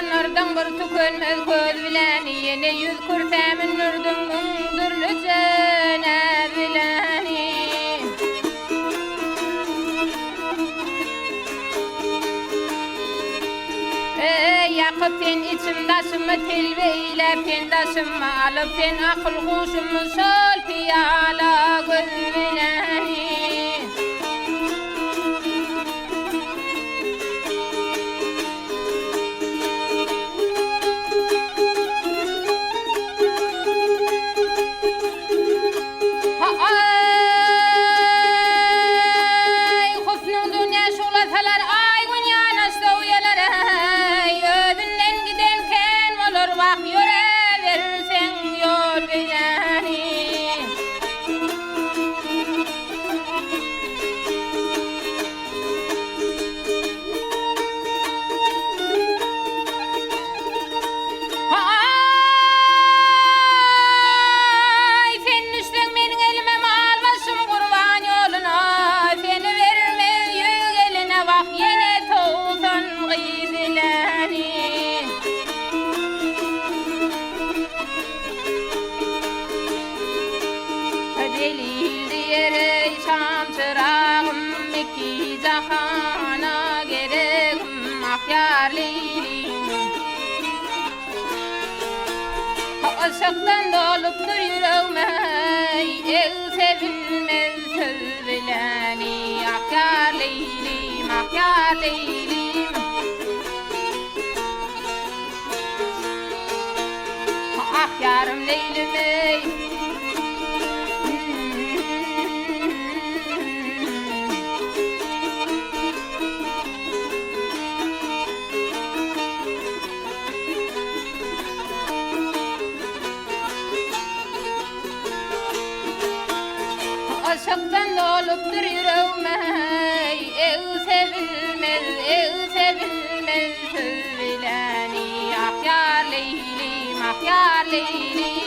Ýaşaýan nurdan bir tükönmez göz bilen ýene ýüz kurtämin nurdan müňdürlüjene bilen. Yakyp sen içimdaşymy telbeyle pendaşymy alyp sen akyl huşymy şol piyala göz bilen. Aşıktan dolup yüreğime el sevilmez söz bilen. Ah yar Leylim, ah yar Leylim. Ah yarım Leylim ey. Aşıktan dolupdur yüreğime ev sevilmez söz bilen. Ah yar Leylim, ah yar Leylim.